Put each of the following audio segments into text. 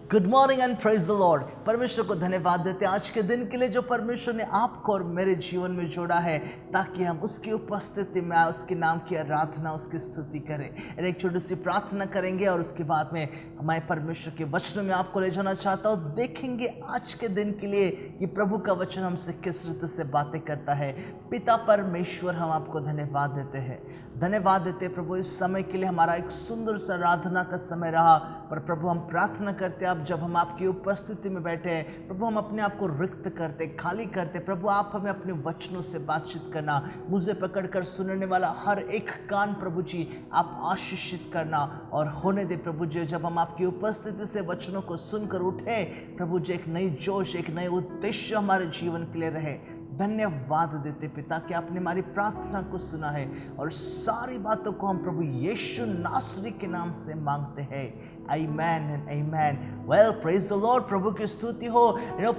Good morning and praise the Lord. परमेश्वर को धन्यवाद देते हैं आज के दिन के लिए जो परमेश्वर ने आपको और मेरे जीवन में जोड़ा है, ताकि हम उसकी उपस्थिति में उसके नाम की आराधना, उसकी स्तुति करें। एक छोटी सी प्रार्थना करेंगे और उसके बाद में हमारे परमेश्वर के वचनों में आपको ले जाना चाहता हूँ। देखेंगे आज के दिन के लिए कि प्रभु का वचन हमसे किस रीति से बातें करता है। पिता परमेश्वर, हम आपको धन्यवाद देते हैं, धन्यवाद देते हैं प्रभु इस समय के लिए। हमारा एक सुंदर सा आराधना का समय रहा, पर प्रभु हम प्रार्थना करते हैं, अब जब हम आपकी उपस्थिति में बैठे हैं प्रभु, हम अपने आप को रिक्त करते, खाली करते। प्रभु आप हमें अपने वचनों से बातचीत करना, मुझे पकड़कर सुनने वाला हर एक कान प्रभु जी आप आशीषित करना और होने दे प्रभु जी। जब हम आपकी उपस्थिति से वचनों को सुनकर उठे प्रभु जी, एक नई जोश, एक नए उद्देश्य हमारे जीवन के लिए रहे। धन्यवाद देते पिता कि आपने हमारी प्रार्थना को सुना है और सारी बातों को हम प्रभु यीशु नासरी के नाम से मांगते हैं। Amen and amen. Well, praise the lord. प्रभु की स्तुति हो।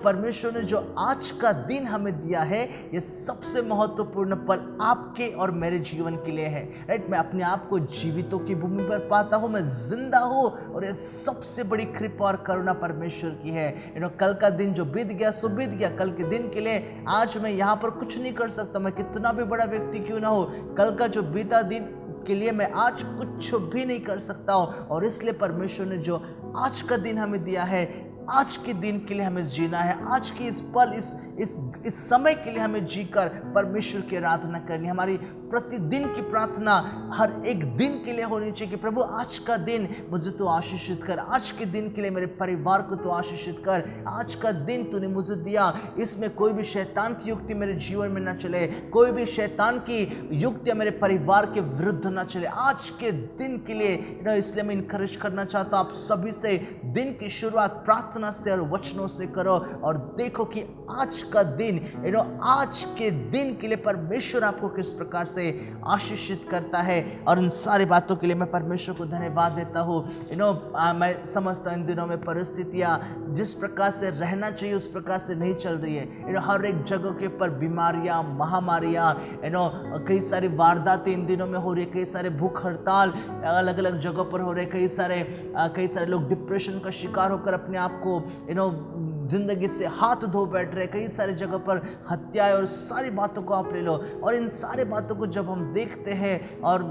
परमेश्वर ने जो आज का दिन हमें दिया है, ये सबसे महत्वपूर्ण पल आपके और मेरे जीवन के लिए है। राइट, मैं अपने आप को जीवितों की भूमि पर पाता हूँ, मैं जिंदा हूँ, और ये सबसे बड़ी कृपा और करुणा परमेश्वर की है। कल का दिन जो बीत गया सो बीत गया। कल के दिन के लिए आज मैं यहाँ पर कुछ नहीं कर सकता, मैं कितना भी बड़ा व्यक्ति क्यों ना हो। कल का जो बीता दिन के लिए मैं आज कुछ भी नहीं कर सकता हूँ, और इसलिए परमेश्वर ने जो आज का दिन हमें दिया है, आज के दिन के लिए हमें जीना है। आज की इस पल, इस समय के लिए हमें जीकर परमेश्वर की आराधना करनी। हमारी प्रतिदिन की प्रार्थना हर एक दिन के लिए होनी चाहिए कि प्रभु आज का दिन मुझे तो आशीषित कर, आज के दिन के लिए मेरे परिवार को तो आशीषित कर। आज का दिन तूने मुझे दिया, इसमें कोई भी शैतान की युक्ति मेरे जीवन में ना चले, कोई भी शैतान की युक्ति मेरे परिवार के विरुद्ध ना चले आज के दिन के लिए। इसलिए मैं इनकरेज करना चाहता हूँ आप सभी से, दिन की शुरुआत प्रार्थना से और वचनों से करो, और देखो कि आज का दिन, आज के दिन के लिए परमेश्वर आपको किस प्रकार से आशीषित करता है। और इन सारी बातों के लिए मैं परमेश्वर को धन्यवाद देता हूँ। मैं समझता हूँ इन दिनों में परिस्थितियाँ जिस प्रकार से रहना चाहिए उस प्रकार से नहीं चल रही है। हर एक जगह के ऊपर बीमारियाँ, महामारियाँ, कई सारी वारदातें इन दिनों में हो रही है, कई सारे भूख हड़ताल अलग अलग जगहों पर हो रहे, कई सारे लोग डिप्रेशन का शिकार होकर अपने आप को जिंदगी से हाथ धो बैठ रहे, कई सारी जगह पर हत्याएं, और सारी बातों को आप ले लो। और इन सारी बातों को जब हम देखते हैं और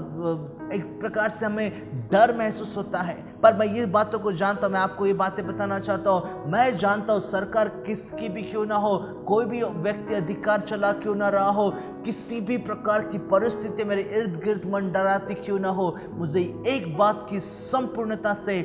एक प्रकार से हमें डर महसूस होता है, पर मैं ये बातों को जानता हूँ, मैं आपको ये बातें बताना चाहता हूँ। मैं जानता हूँ सरकार किसकी भी क्यों ना हो, कोई भी व्यक्ति अधिकार चला क्यों ना रहा हो, किसी भी प्रकार की परिस्थिति मेरे इर्द गिर्द मंडराती क्यों ना हो, मुझे एक बात की संपूर्णता से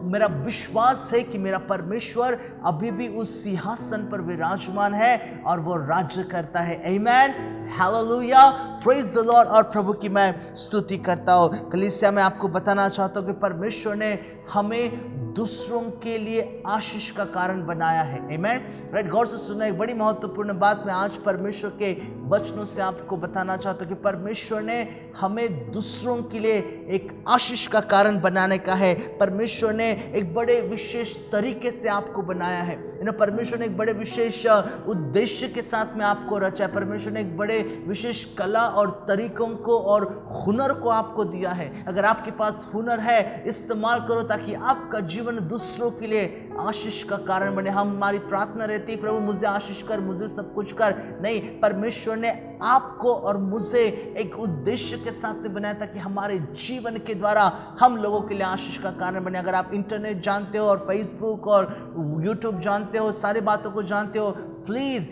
मेरा विश्वास है कि मेरा परमेश्वर अभी भी उस सिंहासन पर विराजमान है और वो राज्य करता है। आमीन, हालेलुया, प्रेज द लॉर्ड। और प्रभु की मैं स्तुति करता हूँ। कलीसिया में आपको बताना चाहता हूँ कि परमेश्वर ने हमें दूसरों के लिए आशीष का कारण बनाया है। आमीन, राइट। गौर से सुनना, एक बड़ी महत्वपूर्ण बात मैं आज परमेश्वर के वचनों से आपको बताना चाहता हूँ कि परमेश्वर ने हमें दूसरों के लिए एक आशीष का कारण बनाने का है। परमेश्वर ने एक बड़े विशेष तरीके से आपको बनाया है। परमेश्वर ने एक बड़े विशेष उद्देश्य के साथ में आपको रचा है। परमेश्वर ने एक बड़े विशेष कला और तरीकों को और हुनर को आपको दिया है। अगर आपके पास हुनर है, इस्तेमाल करो ताकि आपका जीवन दूसरों के लिए आशीष का कारण बने। हमारी प्रार्थना रहती है प्रभु मुझे आशीष कर, मुझे सब कुछ कर, नहीं, परमेश्वर ने आपको और मुझे एक उद्देश्य के साथ में बनाया ताकि हमारे जीवन के द्वारा हम लोगों के लिए आशीष का कारण बने। अगर आप इंटरनेट जानते हो और फेसबुक और यूट्यूब जानते हो, सारी बातों को जानते हो, प्लीज़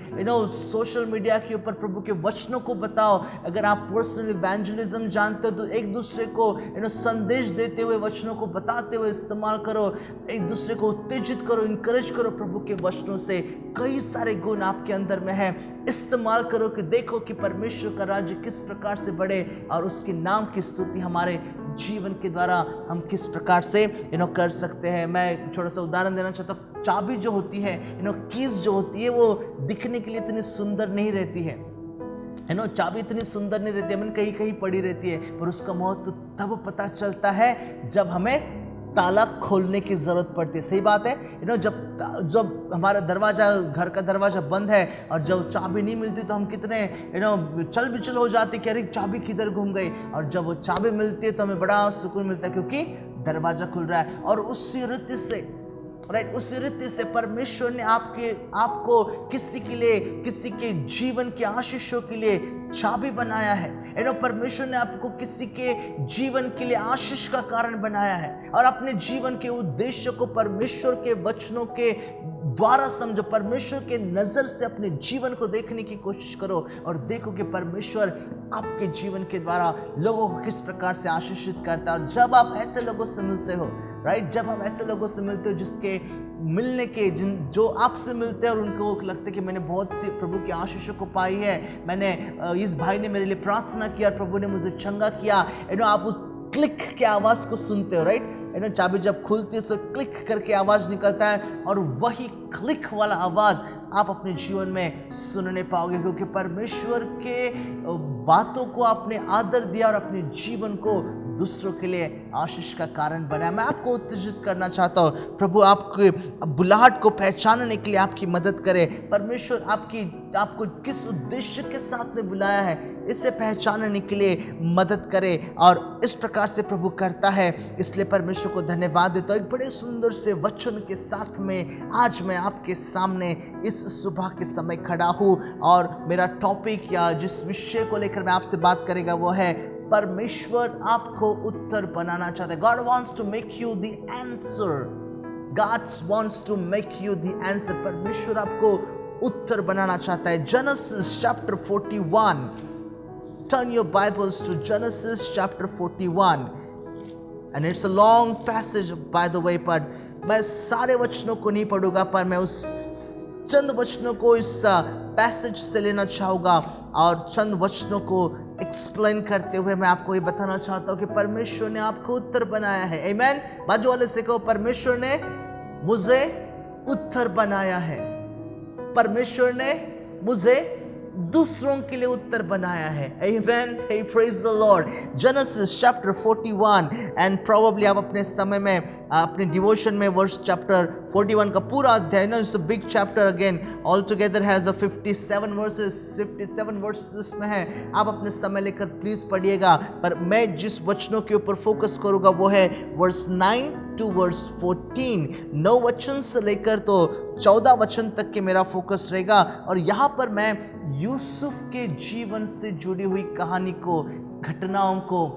सोशल मीडिया के ऊपर प्रभु के वचनों को बताओ। अगर आप पर्सनल इवेंजलिज्म जानते हो तो एक दूसरे को संदेश देते हुए, वचनों को बताते हुए इस्तेमाल करो, एक दूसरे को उत्तेजित करो, इनकरेज करो प्रभु के वचनों से। कई सारे गुण आपके अंदर में है, इस्तेमाल करो कि देखो कि परमेश्वर का राज्य किस प्रकार से बढ़े और उसके नाम की स्तुति हमारे जीवन के द्वारा हम किस प्रकार से कर सकते हैं। मैं छोटा सा उदाहरण देना चाहता हूँ। चाबी जो होती है, कीज जो होती है, वो दिखने के लिए इतनी सुंदर नहीं रहती है, चाबी इतनी सुंदर नहीं रहती है, मैंने कहीं कहीं पड़ी रहती है, पर उसका महत्व तब पता चलता है जब हमें ताला खोलने की जरूरत पड़ती है। सही बात है। जब हमारा दरवाजा, घर का दरवाजा बंद है और जब चाबी नहीं मिलती तो हम कितने चल बिचल हो जाते कि अरे चाबी किधर घूम गई, और जब वो चाबी मिलती है तो हमें बड़ा सुकून मिलता है क्योंकि दरवाजा खुल रहा है। और उसी रीति से राइट। उसी रीति से परमेश्वर ने आपको किसी के लिए, किसी के जीवन के आशीषों के लिए चाबी बनाया है। परमेश्वर ने आपको किसी के जीवन के लिए आशीष का कारण बनाया है। और अपने जीवन के उद्देश्य को परमेश्वर के वचनों के द्वारा समझो, परमेश्वर के नजर से अपने जीवन को देखने की कोशिश करो और देखो कि परमेश्वर आपके जीवन के द्वारा लोगों को किस प्रकार से आशीषित करता है। और जब आप ऐसे लोगों से मिलते हो, राइट, जब आप ऐसे लोगों से मिलते हो जिसके मिलने के जो आपसे मिलते हैं और उनको लगता है कि मैंने बहुत सी प्रभु की आशीषों को पाई है, मैंने इस भाई ने मेरे लिए प्रार्थना किया और प्रभु ने मुझे चंगा किया, आप उस क्लिक के आवाज को सुनते हो, राइट। चाबी जब खुलती है तो क्लिक करके आवाज निकलता है और वही क्लिक वाला आवाज आप अपने जीवन में सुनने पाओगे, क्योंकि परमेश्वर के बातों को आपने आदर दिया और अपने जीवन को दूसरों के लिए आशीष का कारण बनाया। मैं आपको उत्तेजित करना चाहता हूँ, प्रभु आपके बुलाहट को पहचानने के लिए आपकी मदद करे। परमेश्वर आपको किस उद्देश्य के साथ में बुलाया है इसे पहचानने के लिए मदद करे, और इस प्रकार से प्रभु करता है। इसलिए परमेश्वर को धन्यवाद देता हूँ। एक बड़े सुंदर से वचन के साथ में आज मैं आपके सामने इस सुबह के समय खड़ा हूँ, और मेरा टॉपिक या जिस विषय को लेकर मैं आपसे बात करेगा वो है परमेश्वर आपको उत्तर बनाना चाहता है। God wants to make you the answer. God wants to make you the answer. परमेश्वर आपको उत्तर बनाना चाहता है। Genesis chapter 41. Turn your Bibles to Genesis chapter 41. And it's a long passage by the way, but मैं सारे वचनों को नहीं पढ़ूंगा, पर मैं उस चंद वचनों को इस पैसेज से लेना चाहूँगा और चंद वचनों को एक्सप्लेन करते हुए मैं आपको ये बताना चाहता हूँ कि परमेश्वर ने आपको उत्तर बनाया है। आमीन। बाजू वाले से कहो, परमेश्वर ने मुझे उत्तर बनाया है। परमेश्वर ने मुझे दूसरों के लिए उत्तर बनाया है। Amen. Hey, praise the Lord. Genesis chapter 41 and probably आप अपने समय में अपने डिवोशन में वर्स चैप्टर 41 का पूरा अध्याय, ना, it's a big chapter again, all together has a 57 versus, 57 versus में है। आप अपने समय लेकर प्लीज पढ़िएगा, पर मैं जिस वचनों के ऊपर फोकस करूंगा वो है वर्स 9 to verse 14। 9 वचन से लेकर तो 14 वचन तक के मेरा फोकस रहेगा, और यहाँ पर मैं यूसुफ के जीवन से जुड़ी हुई कहानी को, घटनाओं को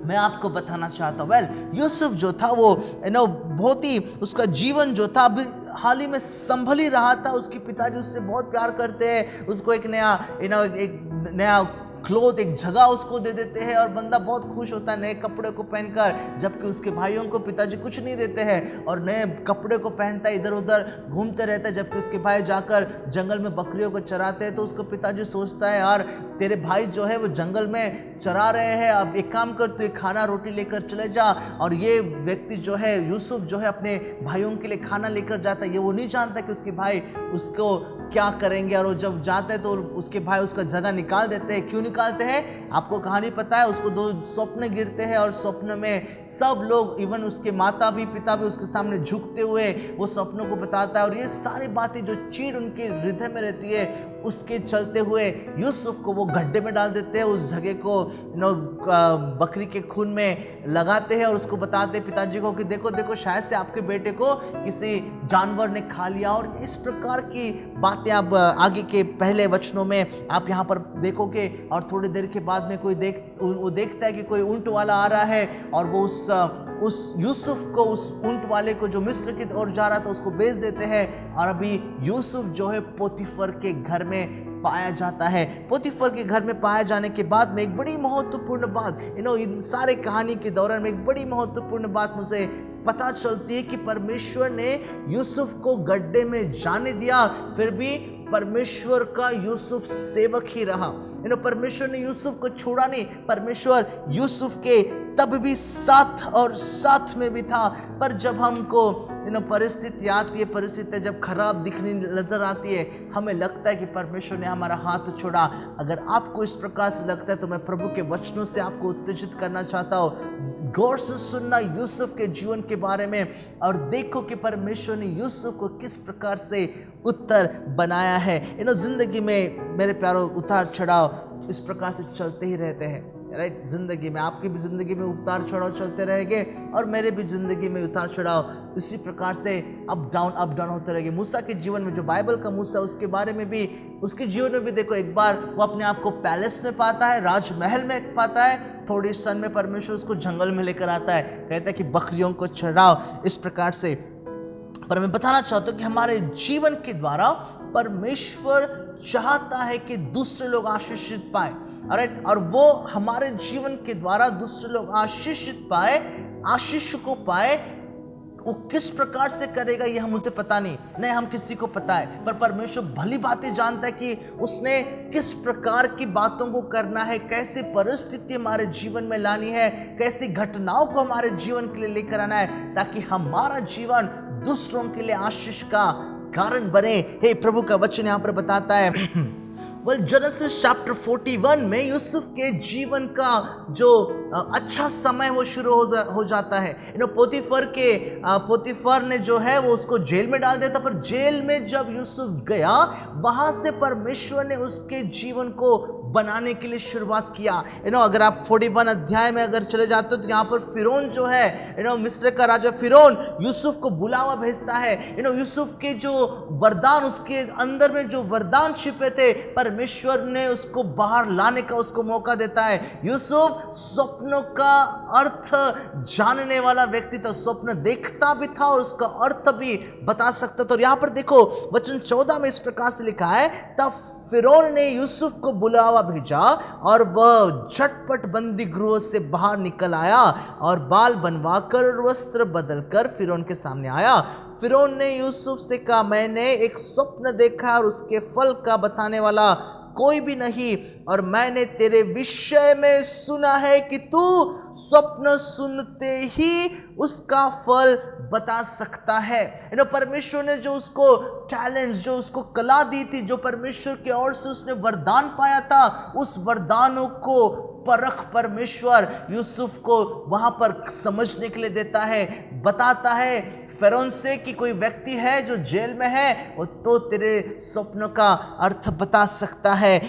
मैं आपको बताना चाहता हूँ। यूसुफ जो था वो बहुत ही, उसका जीवन जो था अभी हाल ही में संभल ही रहा था। उसके पिताजी उससे बहुत प्यार करते हैं, उसको एक नया क्लोथ, एक जगह उसको दे देते हैं और बंदा बहुत खुश होता है नए कपड़े को पहनकर, जबकि उसके भाइयों को पिताजी कुछ नहीं देते हैं और नए कपड़े को पहनता है, इधर उधर घूमते रहता है। जबकि उसके भाई जाकर जंगल में बकरियों को चराते हैं तो उसको पिताजी सोचता है, यार तेरे भाई जो है वो जंगल में चरा रहे हैं, अब एक काम कर, तू खाना रोटी लेकर चले जा। और ये व्यक्ति जो है, यूसुफ जो है, अपने भाइयों के लिए खाना लेकर जाता है। ये वो नहीं जानता कि उसके भाई उसको क्या करेंगे, और वो जब जाते हैं तो उसके भाई उसका जगह निकाल देते हैं। क्यों निकालते हैं आपको कहानी पता है। उसको 2 स्वप्न गिरते हैं और स्वप्न में सब लोग, इवन उसके माता भी पिता भी उसके सामने झुकते हुए वो स्वप्नों को बताता है, और ये सारी बातें जो चीड़ उनके हृदय में रहती है उसके चलते हुए यूसुफ को वो गड्ढे में डाल देते हैं, उस जगह को बकरी के खून में लगाते हैं और उसको बताते हैं पिताजी को कि देखो देखो शायद से आपके बेटे को किसी जानवर ने खा लिया। और इस प्रकार की बातें आप आगे के पहले वचनों में आप यहाँ पर देखोगे। और थोड़ी देर के बाद में वो देखता है कि कोई ऊंट वाला आ रहा है, और वो उस यूसुफ को, उस ऊंट वाले को जो मिस्र की ओर जा रहा था, उसको बेच देते हैं। और अभी यूसुफ जो है पोतीफर के घर में पाया जाता है। पोतीफर के घर में पाया जाने के बाद में एक बड़ी महत्वपूर्ण बात, इन सारे कहानी के दौरान में एक बड़ी महत्वपूर्ण बात मुझे पता चलती है कि परमेश्वर ने यूसुफ को गड्ढे में जाने दिया, फिर भी परमेश्वर का यूसुफ सेवक ही रहा। परमेश्वर ने यूसुफ को छोड़ा नहीं। परमेश्वर यूसुफ के तब भी साथ में भी था। पर जब हमको परिस्थिति आती है, परिस्थिति जब खराब दिखने नजर आती है, हमें लगता है कि परमेश्वर ने हमारा हाथ छोड़ा। अगर आपको इस प्रकार से लगता है तो मैं प्रभु के वचनों से आपको उत्तेजित करना चाहता हूँ। गौर से सुनना यूसुफ के जीवन के बारे में, और देखो कि परमेश्वर ने यूसुफ को किस प्रकार से उत्तर बनाया है। जिंदगी में मेरे प्यारों उतार चढ़ाव इस प्रकार से चलते ही रहते हैं। राइट। जिंदगी में, आपकी भी जिंदगी में उतार चढ़ाव चलते रहेंगे और मेरे भी जिंदगी में उतार चढ़ाव इसी प्रकार से अप डाउन होते रहेंगे। मूसा के जीवन में, जो बाइबल का मूसा, उसके बारे में भी, उसके जीवन में भी देखो, एक बार वो अपने आप को पैलेस में पाता है, राजमहल में पाता है, थोड़ी सन में परमेश्वर उसको जंगल में लेकर आता है, कहता है कि बकरियों को चढ़ाओ, इस प्रकार से। पर मैं बताना चाहता हूं कि हमारे जीवन के द्वारा परमेश्वर चाहता है कि दूसरे लोग आशीषित पाए, राइट। और वो हमारे जीवन के द्वारा दूसरे लोग आशीषित पाए, आशीष को पाए। वो किस प्रकार से करेगा ये हम उसे पता नहीं हम किसी को पता है, पर परमेश्वर भली बातें जानता है कि उसने किस प्रकार की बातों को करना है, कैसे परिस्थिति हमारे जीवन में लानी है, कैसी घटनाओं को हमारे जीवन के लिए लेकर आना है, ताकि हमारा जीवन दूसरों के लिए आशीष का कारण बने। हे प्रभु का वचन यहाँ पर बताता है जेनेसिस चैप्टर 41 में यूसुफ के जीवन का जो अच्छा समय वो शुरू हो जाता है। पोतीफर ने जो है वो उसको जेल में डाल देता, पर जेल में जब यूसुफ गया, वहां से परमेश्वर ने उसके जीवन को बनाने के लिए शुरुआत किया। अगर आप 41 अध्याय में अगर चले जाते हो तो यहाँ पर फिरौन जो है, मिस्र का राजा फिरौन यूसुफ को बुलावा भेजता है। यूसुफ के जो वरदान, उसके अंदर में जो वरदान छिपे थे, परमेश्वर ने उसको बाहर लाने का उसको मौका देता है। यूसुफ स्वप्नों का अर्थ जानने वाला व्यक्ति था, स्वप्न देखता भी था और उसका अर्थ भी बता सकता था। और यहाँ पर देखो वचन 14 में इस प्रकार से लिखा है, तब फिरौन ने यूसुफ को बुलावा भेजा और वह झटपट बंदी गृह से बाहर निकल आया और बाल बनवाकर और वस्त्र बदलकर फिरौन के सामने आया। फिरौन ने यूसुफ से कहा, मैंने एक स्वप्न देखा और उसके फल का बताने वाला कोई भी नहीं, और मैंने तेरे विषय में सुना है कि तू स्वप्न सुनते ही उसका फल बता सकता है। परमेश्वर ने जो उसको टैलेंट्स, जो उसको कला दी थी, जो परमेश्वर की ओर से उसने वरदान पाया था, उस वरदानों को परख परमेश्वर यूसुफ को वहां पर समझने के लिए देता है, बताता है फिरौन से कि कोई व्यक्ति है जो जेल में है, वो तो तेरे स्वप्नों का अर्थ बता सकता है।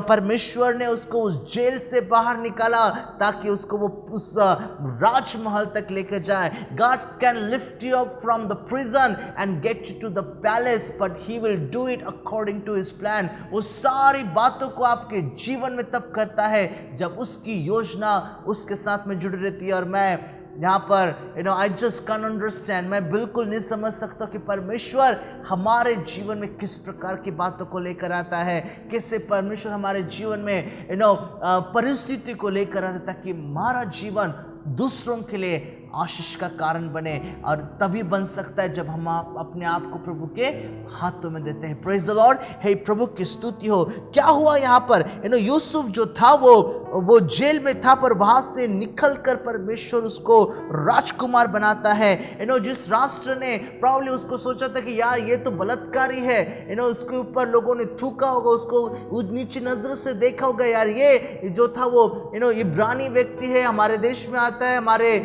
परमेश्वर ने उसको उस जेल से बाहर निकाला ताकि उसको वो उस राजमहल तक लेकर जाए। God can lift you up from the prison and get you to the palace, but he will do it according to his plan। वो सारी बातों को आपके जीवन में तब करता है जब उसकी योजना उसके साथ में जुड़ी रहती है। और मैं यहाँ पर आई जस्ट कैन अंडरस्टैंड, मैं बिल्कुल नहीं समझ सकता कि परमेश्वर हमारे जीवन में किस प्रकार की बातों को लेकर आता है, कैसे परमेश्वर हमारे जीवन में परिस्थिति को लेकर आता है, ताकि हमारा जीवन दूसरों के लिए आशीष का कारण बने। और तभी बन सकता है जब हम अपने आप को प्रभु के हाथों में देते हैं। Praise the lord. हे प्रभु की स्तुति हो। क्या हुआ यहाँ पर, यूसुफ जो था वो जेल में था, पर वहां से निकलकर परमेश्वर उसको राजकुमार बनाता है। जिस राष्ट्र ने प्रॉब्ली उसको सोचा था कि यार ये तो बलात्कारी है, उसके ऊपर लोगों ने थूका होगा, उसको नीचे नजर से देखा होगा, यार ये जो था वो इब्रानी व्यक्ति है, हमारे देश में आता है, हमारे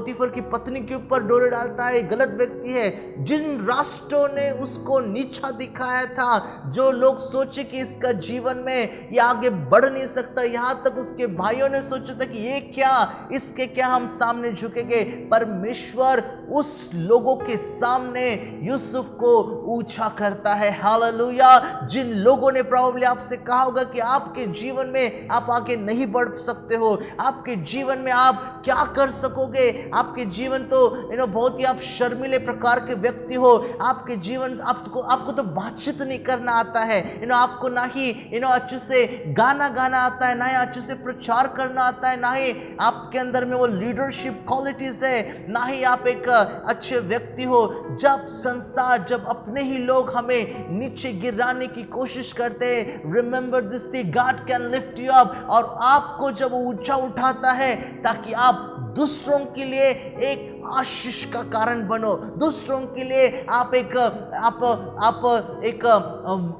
पोतीफर की पत्नी के ऊपर डोरे डालता है, गलत व्यक्ति है। जिन राष्ट्रों ने उसको नीचा दिखाया था, जो लोग सोचे कि इसका जीवन में ये आगे बढ़ नहीं सकता, यहां तक उसके भाइयों ने सोचा था कि ये क्या, इसके क्या हम सामने झुकेंगे, परमेश्वर उस लोगों के सामने यूसुफ को ऊंचा करता है। हालेलुया। जिन लोगों ने प्रॉब्ली आपसे कहा होगा कि आपके जीवन में आप आगे नहीं बढ़ सकते हो, आपके जीवन में आप क्या कर सकोगे, आपके जीवन तो बहुत ही आप शर्मीले प्रकार के व्यक्ति हो, आपके जीवन आपको तो बातचीत नहीं करना आता है, आपको ना ही अच्छे से गाना आता है, ना ही अच्छे से प्रचार करना आता है, ना ही आपके अंदर में वो लीडरशिप क्वालिटीज है, ना ही आप एक अच्छे व्यक्ति हो। जब अपने ही लोग हमें नीचे गिराने की कोशिश करते हैं, remember this thing, God can lift you up, और आपको जब ऊंचा उठाता है ताकि आप दूसरों के लिए एक आशीष का कारण बनो, दूसरों के लिए आप एक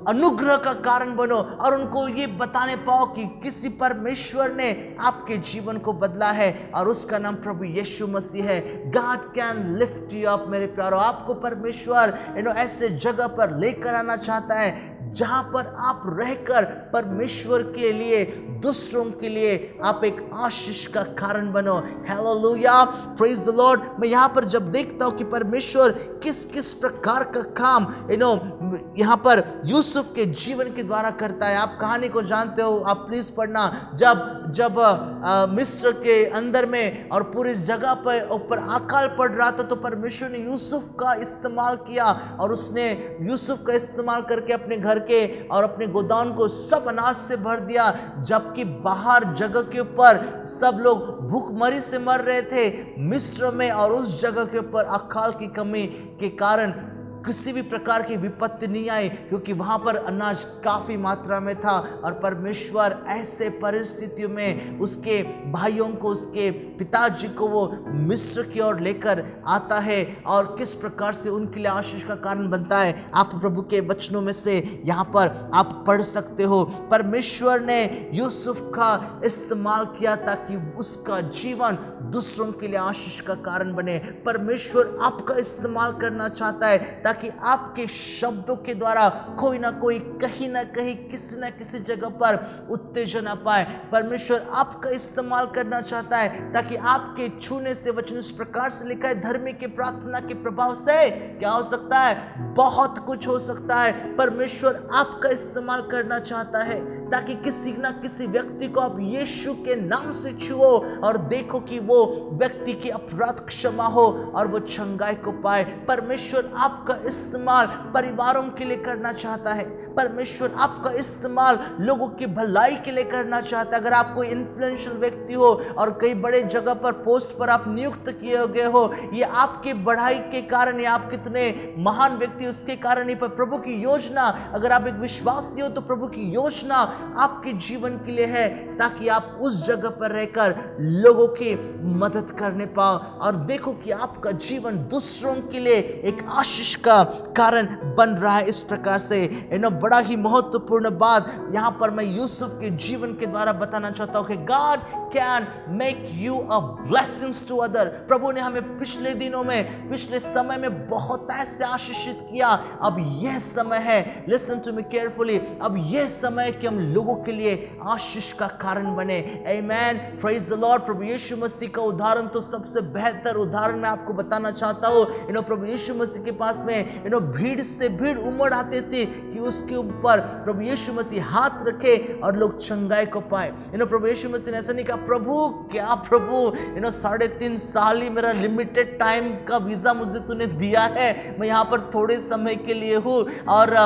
अनुग्रह का कारण बनो, और उनको ये बताने पाओ कि किसी परमेश्वर ने आपके जीवन को बदला है और उसका नाम प्रभु यीशु मसीह है। God can lift you up. मेरे प्यारो, आपको परमेश्वर ऐसे जगह पर लेकर आना चाहता है जहां पर आप रहकर परमेश्वर के लिए, दूसरों के लिए आप एक आशीष का कारण बनो। Hallelujah, praise the Lord. मैं यहाँ पर जब देखता हूँ कि परमेश्वर किस किस प्रकार का काम यहाँ पर यूसुफ के जीवन के द्वारा करता है। आप कहानी को जानते हो, आप प्लीज पढ़ना। जब मिस्र के अंदर में और पूरी जगह पर ऊपर अकाल पड़ रहा था, तो परमेश्वर ने यूसुफ का इस्तेमाल किया और उसने यूसुफ का इस्तेमाल करके अपने घर के और अपने गोदाम को सब अनाज से भर दिया, जबकि बाहर जगह के ऊपर सब लोग भूखमरी से मर रहे थे मिस्र में, और उस जगह के ऊपर अकाल की कमी के कारण किसी भी प्रकार की विपत्ति नहीं आई, क्योंकि वहां पर अनाज काफी मात्रा में था। और परमेश्वर ऐसे परिस्थितियों में उसके भाइयों को, उसके पिताजी को वो मिस्र की ओर लेकर आता है और किस प्रकार से उनके लिए आशीष का कारण बनता है। आप प्रभु के वचनों में से यहाँ पर आप पढ़ सकते हो। परमेश्वर ने यूसुफ का इस्तेमाल किया ताकि उसका जीवन दूसरों के लिए आशीष का कारण बने। परमेश्वर आपका इस्तेमाल करना चाहता है ताकि आपके शब्दों के द्वारा कोई ना कोई, कहीं ना कहीं, किसी ना किसी जगह पर उत्तेजना पाए। परमेश्वर आपका इस्तेमाल करना चाहता है ताकि आपके छूने से, वचन इस प्रकार से लिखा है, धर्मी के प्रार्थना के प्रभाव से क्या हो सकता है? बहुत कुछ हो सकता है। परमेश्वर आपका इस्तेमाल करना चाहता है ताकि किसी ना किसी व्यक्ति को आप यीशु के नाम से छुओ और देखो कि वो व्यक्ति की अपराध क्षमा हो और वो चंगाई को पाए। परमेश्वर आपका इस्तेमाल परिवारों के लिए करना चाहता है। परमेश्वर आपका इस्तेमाल लोगों की भलाई के लिए करना चाहता है। अगर आप कोई इन्फ्लुएंशियल व्यक्ति हो और कई बड़े जगह पर, पोस्ट पर आप नियुक्त किए गए हो, ये आपकी बढ़ाई के कारण, या आप कितने महान व्यक्ति उसके कारण ही, पर प्रभु की योजना, अगर आप एक विश्वासी हो तो प्रभु की योजना आपके जीवन के लिए है ताकि आप उस जगह पर रहकर लोगों की मदद करने पाओ और देखो कि आपका जीवन दूसरों के लिए एक आशीष का कारण बन रहा है। इस प्रकार से बड़ा ही महत्वपूर्ण बात यहां पर मैं यूसुफ के जीवन के द्वारा बताना चाहता हूं कि God can make you a blessings to other. प्रभु ने हमें पिछले दिनों में, पिछले समय में बहुत ऐसे आशीषित किया। अब यह समय है, लिसन टू मी केयरफुली, अब यह समय है कि हम लोगों के लिए आशीष का कारण बने। आमेन, प्रेज द लॉर्ड। प्रभु यीशु मसीह का उदाहरण तो सबसे बेहतर उदाहरण मैं आपको बताना चाहता हूं। प्रभु यीशु मसीह के पास में भीड़ से भीड़ उमड़ आते थे कि उसके ऊपर प्रभु यीशु मसीह हाथ रखे और लोग चंगाई को पाए। प्रभु यीशु मसीह ने ऐसा नहीं कहा, प्रभु क्या प्रभु 3.5 साल ही मेरा लिमिटेड टाइम का वीजा मुझे तूने दिया है, मैं यहाँ पर थोड़े समय के लिए हूँ और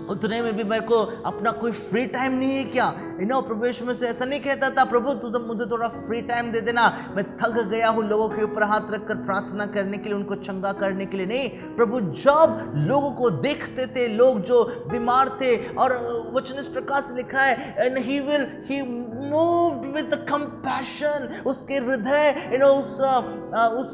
उतने में भी मेरे को अपना कोई फ्री टाइम नहीं है क्या? प्रभु यीशु मसीह ऐसा नहीं कहता था, प्रभु तू मुझे थोड़ा फ्री टाइम दे देना, मैं थक गया हूँ लोगों के ऊपर हाथ रखकर प्रार्थना करने के लिए, उनको चंगा करने के लिए। नहीं, प्रभु जब लोगों को देखते थे, लोग जो बीमार थे, और वचन इस प्रकार से लिखा है, and he moved with compassion, उसके हृदय उस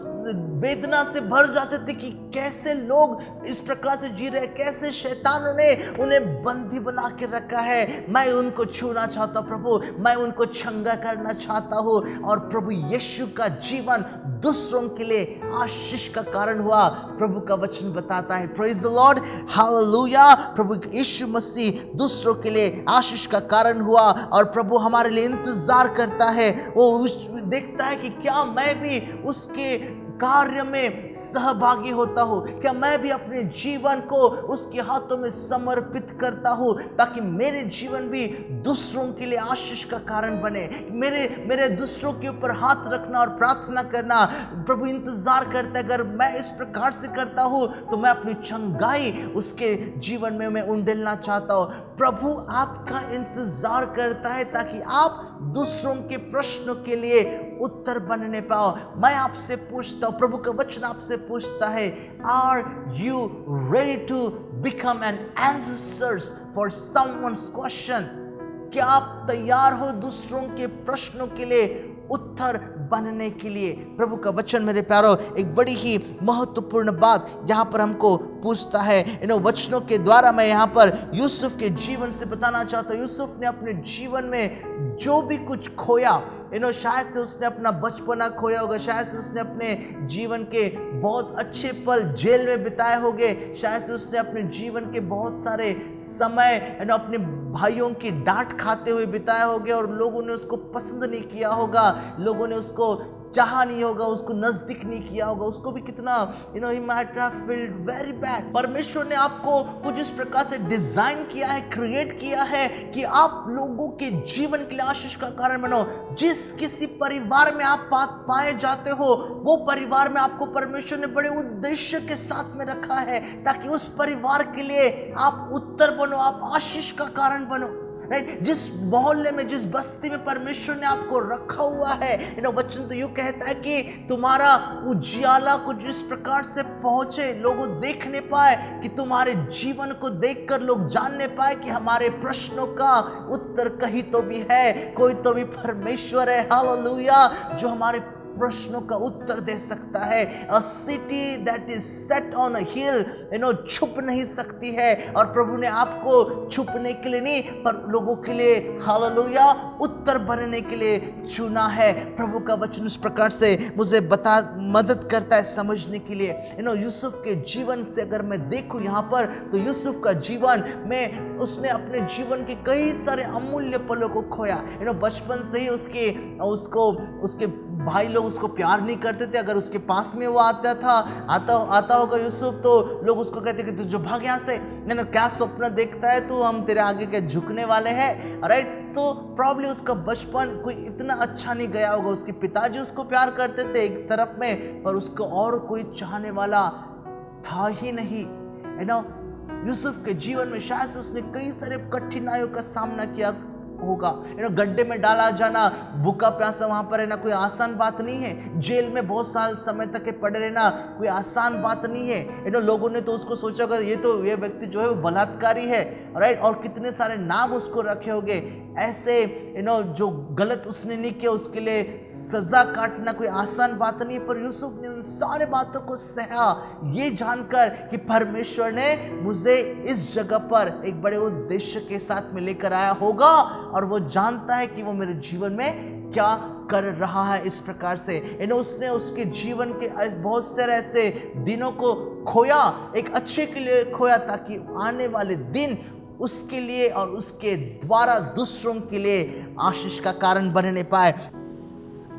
वेदना से भर जाते थे कि कैसे लोग इस प्रकार से जी रहे, कैसे शैतानों ने उन्हें बंदी बना के रखा है। मैं उनको छूना चाहता हूं प्रभु, मैं उनको चंगा करना चाहता हूं। और प्रभु यीशु का जीवन दूसरों के लिए आशीष का कारण हुआ, प्रभु का वचन बताता है। Praise the lord, hallelujah. प्रभु यीशु मसीह दूसरों के लिए आशीष का कारण हुआ और प्रभु हमारे लिए इंतजार करता है। वो देखता है कि क्या मैं भी उसके कार्य में सहभागी होता हूँ, क्या मैं भी अपने जीवन को उसके हाथों में समर्पित करता हूँ ताकि मेरे जीवन भी दूसरों के लिए आशीष का कारण बने। मेरे दूसरों के ऊपर हाथ रखना और प्रार्थना करना, प्रभु इंतजार करता है। अगर मैं इस प्रकार से करता हूँ तो मैं अपनी चंगाई उसके जीवन में मैं उंडेलना चाहता हूँ। प्रभु आपका इंतजार करता है ताकि आप दूसरों के प्रश्नों के लिए उत्तर बनने पाओ। मैं आपसे पूछता हूं, प्रभु का वचन आपसे पूछता है, are you ready to become an answers for someone's question? क्या आप तैयार हो दूसरों के प्रश्नों के लिए उत्तर बनने के लिए? प्रभु का वचन मेरे प्यारों एक बड़ी ही महत्वपूर्ण बात यहाँ पर हमको पूछता है। वचनों के द्वारा मैं यहाँ पर यूसुफ के जीवन से बताना चाहता हूँ। यूसुफ ने अपने जीवन में जो भी कुछ खोया, शायद से उसने अपना बचपना खोया होगा, शायद से उसने अपने जीवन के बहुत अच्छे पल जेल में बिताए होंगे, शायद से उसने अपने जीवन के बहुत सारे समय अपने भाइयों की डांट खाते हुए बिताए होंगे और लोगों ने उसको पसंद नहीं किया होगा, लोगों ने उसको चाहा नहीं होगा, उसको नजदीक नहीं किया होगा, उसको भी कितना he might have field very bad. परमेश्वर ने आपको कुछ इस प्रकार से डिजाइन किया है, क्रिएट किया है कि आप लोगों के जीवन के लिए आशीष का कारण बनो। जिस किसी परिवार में आप पाए जाते हो, वो परिवार में आपको परमेश्वर ने बड़े उद्देश्य के साथ में रखा है, ताकि उस परिवार के लिए आप उत्तर बनो, आप आशीष का कारण बनो। राइट, जिस मोहल्ले में, जिस बस्ती में परमेश्वर ने आपको रखा हुआ है, वचन तो यूं कहता है कि तुम्हारा उजियाला कुछ इस प्रकार से पहुंचे, लोग देखने पाए, कि तुम्हारे जीवन को देखकर लोग जानने पाए कि हमारे प्रश्नों का उत्तर कहीं तो भी है, कोई तो भी परमेश्वर है, हालेलुया, जो हमारे प्रश्नों का उत्तर दे सकता है। A city that is set on a hill छुप नहीं सकती है, और प्रभु ने आपको छुपने के लिए नहीं, पर लोगों के लिए, हालेलुया, उत्तर बनने के लिए चुना है। प्रभु का वचन इस प्रकार से मुझे मदद करता है समझने के लिए। यूसुफ के जीवन से अगर मैं देखूं यहाँ पर, तो यूसुफ का जीवन में उसने अपने जीवन के कई सारे अमूल्य पलों को खोया। बचपन से ही उसके भाई लोग उसको प्यार नहीं करते थे। अगर उसके पास में वो आता होगा यूसुफ, तो लोग उसको कहते कि तू जो भाग यहाँ से, क्या स्वप्न देखता है तू, हम तेरे आगे के झुकने वाले हैं। राइट, तो प्रॉब्ली उसका बचपन कोई इतना अच्छा नहीं गया होगा। उसके पिताजी उसको प्यार करते थे एक तरफ में, पर उसको और कोई चाहने वाला था ही नहीं। यूसुफ के जीवन में शायद से उसने कई सारे कठिनाइयों का सामना किया होगा। गड्ढे में डाला जाना, भूखा प्यासा वहां पर रहना कोई आसान बात नहीं है। जेल में बहुत साल समय तक के पड़े रहना कोई आसान बात नहीं है। लोगों ने तो उसको सोचा होगा ये व्यक्ति जो है वो बलात्कारी है। राइट, और कितने सारे नाम उसको रखे होंगे ऐसे। जो गलत उसने नहीं किया उसके लिए सजा काटना कोई आसान बात नहीं है। पर यूसुफ ने उन सारे बातों को सहा, ये जानकर कि परमेश्वर ने मुझे इस जगह पर एक बड़े उद्देश्य के साथ में लेकर आया होगा, और वो जानता है कि वो मेरे जीवन में क्या कर रहा है। इस प्रकार से उसने उसके जीवन के बहुत सारे ऐसे दिनों को खोया, एक अच्छे के लिए खोया, ताकि आने वाले दिन उसके लिए और उसके द्वारा दूसरों के लिए आशीष का कारण बनने पाए।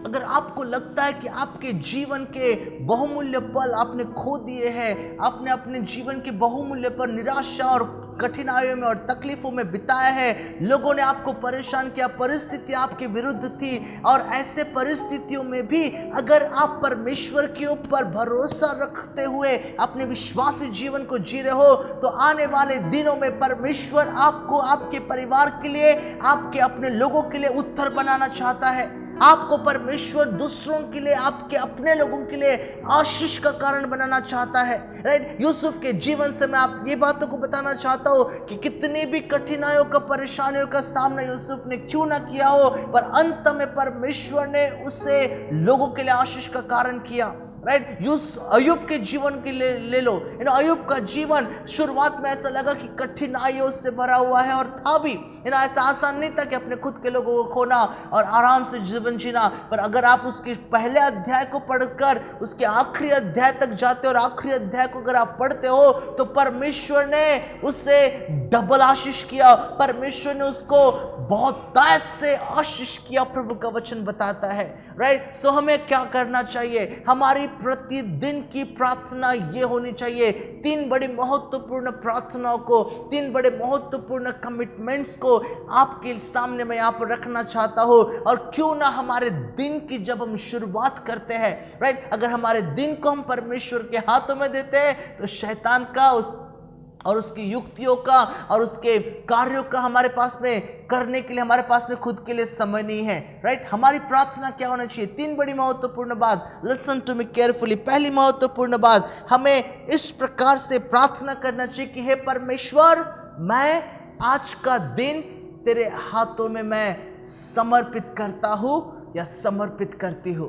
अगर आपको लगता है कि आपके जीवन के बहुमूल्य पल आपने खो दिए हैं, आपने अपने जीवन के बहुमूल्य पर निराशा और कठिनाइयों में और तकलीफों में बिताया है, लोगों ने आपको परेशान किया, परिस्थिति आपके विरुद्ध थी, और ऐसे परिस्थितियों में भी अगर आप परमेश्वर के ऊपर भरोसा रखते हुए अपने विश्वासी जीवन को जी रहे हो, तो आने वाले दिनों में परमेश्वर आपको, आपके परिवार के लिए, आपके अपने लोगों के लिए उत्तर बनाना चाहता है। आपको परमेश्वर दूसरों के लिए, आपके अपने लोगों के लिए आशीष का कारण बनाना चाहता है। राइट, यूसुफ के जीवन से मैं आप ये बातों को बताना चाहता हूँ कि कितनी भी कठिनाइयों का, परेशानियों का सामना यूसुफ ने क्यों ना किया हो, पर अंत में परमेश्वर ने उसे लोगों के लिए आशीष का कारण किया। राइट, अय्यूब के जीवन के लिए ले लो। अय्यूब का जीवन शुरुआत में ऐसा लगा कि कठिनाइयों से भरा हुआ है, और था भी। ऐसा आसान नहीं था कि अपने खुद के लोगों को खोना और आराम से जीवन जीना। पर अगर आप उसके पहले अध्याय को पढ़कर उसके आखिरी अध्याय तक जाते हो, और आखिरी अध्याय को अगर आप पढ़ते हो, तो परमेश्वर ने उसे डबल आशीष किया, परमेश्वर ने उसको बहुत तायत से आशीष किया, प्रभु का वचन बताता है। राइट, सो हमें क्या करना चाहिए? हमारी प्रतिदिन की प्रार्थना ये होनी चाहिए, 3 बड़ी महत्वपूर्ण प्रार्थनाओं को, 3 बड़े महत्वपूर्ण कमिटमेंट्स को आपके सामने मैं यहाँ पर रखना चाहता हूँ। और क्यों ना हमारे दिन की जब हम शुरुआत करते हैं, राइट, अगर हमारे दिन को हम परमेश्वर के हाथों में देते हैं, तो शैतान का और उसकी युक्तियों का और उसके कार्यों का हमारे पास में करने के लिए, हमारे पास में खुद के लिए समय नहीं है। राइट, हमारी प्रार्थना क्या होना चाहिए? 3 बड़ी महत्वपूर्ण बात, लिसन टू मी केयरफुली। पहली महत्वपूर्ण बात, हमें इस प्रकार से प्रार्थना करना चाहिए कि हे परमेश्वर, मैं आज का दिन तेरे हाथों में मैं समर्पित करता हूँ या समर्पित करती हूँ।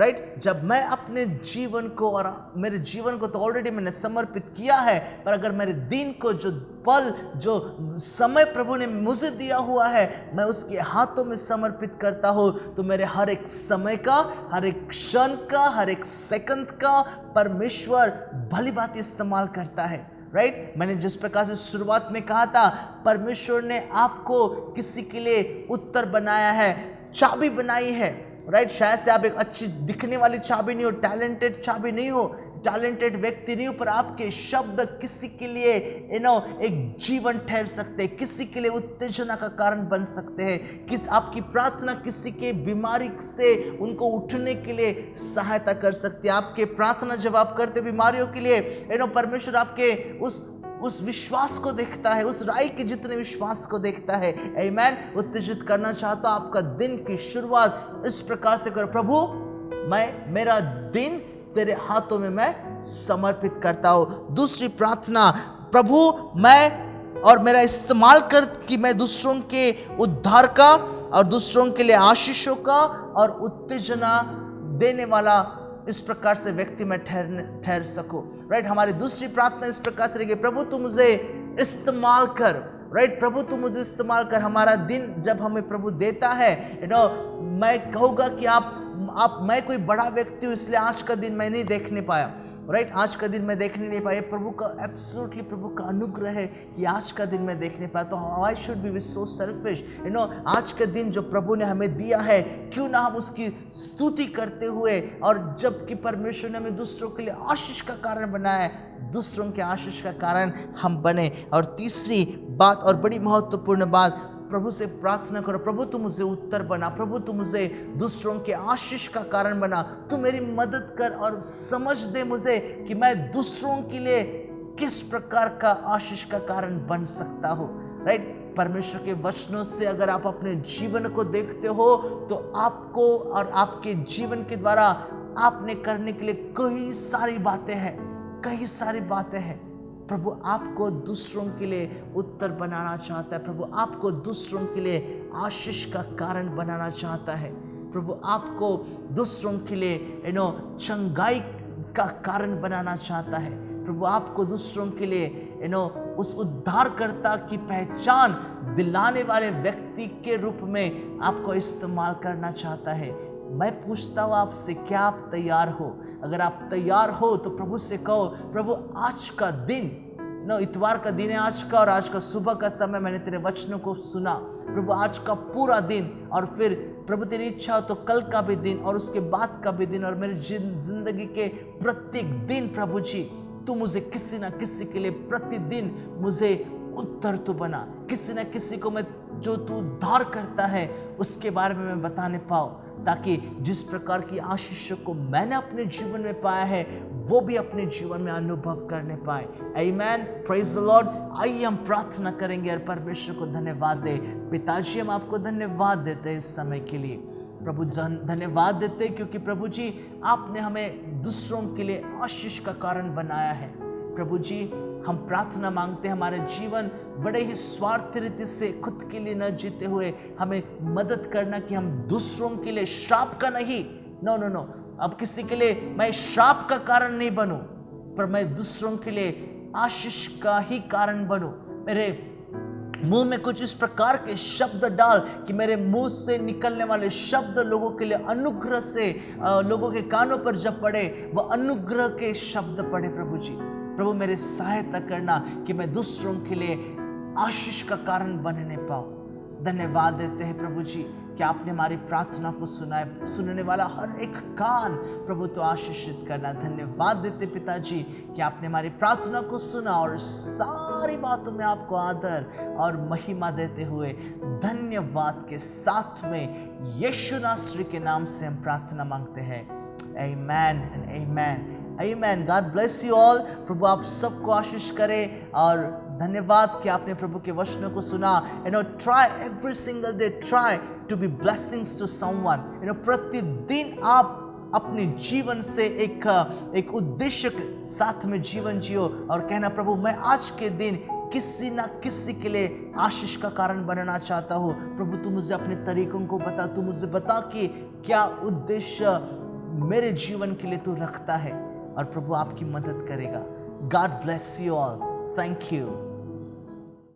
राइट जब मैं अपने जीवन को और मेरे जीवन को तो ऑलरेडी मैंने समर्पित किया है, पर अगर मेरे दिन को जो पल जो समय प्रभु ने मुझे दिया हुआ है मैं उसके हाथों में समर्पित करता हूँ, तो मेरे हर एक समय का, हर एक क्षण का, हर एक सेकंड का परमेश्वर भली बात इस्तेमाल करता है। राइट मैंने जिस प्रकार से शुरुआत में कहा था, परमेश्वर ने आपको किसी के लिए उत्तर बनाया है, चाबी बनाई है। राइट शायद से आप एक अच्छी दिखने वाली चाबी नहीं हो, टैलेंटेड चाबी नहीं हो, टैलेंटेड व्यक्ति नहीं हो, पर आपके शब्द किसी के लिए एक जीवन ठहर सकते हैं, किसी के लिए उत्तेजना का कारण बन सकते हैं। आपकी प्रार्थना किसी के बीमारी से उनको उठने के लिए सहायता कर सकती है। आपके प्रार्थना जब आप करते बीमारियों के लिए परमेश्वर आपके उस विश्वास को देखता है, उस राई के जितने विश्वास को देखता है। आमीन। उत्तेजित करना चाहता हूं आपका दिन की शुरुआत इस प्रकार से करो, प्रभु मेरा दिन तेरे हाथों में मैं समर्पित करता हूं। दूसरी प्रार्थना, प्रभु मैं और मेरा इस्तेमाल कर कि मैं दूसरों के उद्धार का और दूसरों के लिए आशीषों का और उत्तेजना देने वाला इस प्रकार से व्यक्ति में ठहर सकूं। राइट हमारी दूसरी प्रार्थना इस प्रकार से रहेगी, प्रभु तू मुझे इस्तेमाल कर। राइट प्रभु तू मुझे इस्तेमाल कर। हमारा दिन जब हमें प्रभु देता है, मैं कहूँगा कि मैं कोई बड़ा व्यक्ति हूँ इसलिए आज का दिन मैं नहीं देखने पाया। राइट आज का दिन मैं देखने नहीं पाया, प्रभु का एब्सोल्युटली प्रभु का अनुग्रह है कि आज का दिन मैं देखने पाया। तो I should be so selfish, आज का दिन जो प्रभु ने हमें दिया है क्यों ना हम उसकी स्तुति करते हुए, और जबकि परमेश्वर ने हमें दूसरों के लिए आशीष का कारण बनाया है, दूसरों के आशीष का कारण हम बने। और तीसरी बात और बड़ी महत्वपूर्ण बात, प्रभु से प्रार्थना करो, प्रभु तू मुझे उत्तर बना, प्रभु तू मुझे दूसरों के आशीष का कारण बना, तू मेरी मदद कर और समझ दे मुझे कि मैं दूसरों के लिए किस प्रकार का आशीष का कारण बन सकता हूँ। राइट परमेश्वर के वचनों से अगर आप अपने जीवन को देखते हो तो आपको और आपके जीवन के द्वारा आपने करने के लिए कई सारी बातें हैं। प्रभु आपको दूसरों के लिए उत्तर बनाना चाहता है, प्रभु आपको दूसरों के लिए आशीष का कारण बनाना चाहता है, प्रभु आपको दूसरों के लिए चंगाई का कारण बनाना चाहता है, प्रभु आपको दूसरों के लिए उस उद्धारकर्ता की पहचान दिलाने वाले व्यक्ति के रूप में आपको इस्तेमाल करना चाहता है। मैं पूछता हूँ आपसे, क्या आप तैयार हो? अगर आप तैयार हो तो प्रभु से कहो, प्रभु आज का दिन, इतवार का दिन है आज का, और आज का सुबह का समय मैंने तेरे वचनों को सुना, प्रभु आज का पूरा दिन, और फिर प्रभु तेरी इच्छा हो तो कल का भी दिन और उसके बाद का भी दिन, और मेरी जिंदगी के प्रत्येक दिन प्रभु जी तू मुझे किसी ना किसी के लिए प्रतिदिन मुझे उत्तर तो बना, किसी ना किसी को मैं जो तू उद्धार करता है उसके बारे में मैं बताने पाऊँ, ताकि जिस प्रकार की आशीष को मैंने अपने जीवन में पाया है वो भी अपने जीवन में अनुभव करने पाए। आमीन, प्रेज द लॉर्ड। आइए हम प्रार्थना करेंगे और परमेश्वर को धन्यवाद दे। पिताजी हम आपको धन्यवाद देते हैं इस समय के लिए, प्रभु धन्यवाद देते हैं क्योंकि प्रभु जी आपने हमें दूसरों के लिए आशीष का कारण बनाया है। प्रभु जी हम प्रार्थना मांगते हैं, हमारे जीवन बड़े ही स्वार्थ रीति से खुद के लिए न जीते हुए हमें मदद करना कि हम दूसरों के लिए श्राप का नहीं, नो, अब किसी के लिए मैं श्राप का कारण नहीं बनूं, पर मैं दूसरों के लिए आशीष का ही कारण बनूं। मेरे मुंह में कुछ इस प्रकार के शब्द डाल कि मेरे मुंह से निकलने वाले शब्द लोगों के लिए अनुग्रह से, लोगों के कानों पर जब पड़े वो अनुग्रह के शब्द पड़े। प्रभु जी प्रभु मेरे सहायता करना कि मैं दूसरों के लिए आशीष का कारण बनने पाऊँ। धन्यवाद देते हैं प्रभु जी कि आपने हमारी प्रार्थना को सुना, सुनने वाला हर एक कान प्रभु तो आशीषित करना। धन्यवाद देते पिताजी कि आपने हमारी प्रार्थना को सुना और सारी बातों में आपको आदर और महिमा देते हुए धन्यवाद के साथ में यीशु नासरी के नाम से हम प्रार्थना मांगते हैं। Amen and amen. Amen. God bless you all. प्रभु आप सबको आशीष करे और धन्यवाद कि आपने प्रभु के वचनों को सुना। Try every single day, try to be blessings to someone. प्रतिदिन आप अपने जीवन से एक उद्देश्य के साथ में जीवन जियो और कहना, प्रभु मैं आज के दिन किसी ना किसी के लिए आशीष का कारण बनना चाहता हूँ। प्रभु तू मुझे अपने तरीकों को बता, तू मुझे बता कि क्या उद्देश्य मेरे जीवन के लिए तू रखता है और प्रभु आपकी मदद करेगा। God bless you all. Thank you.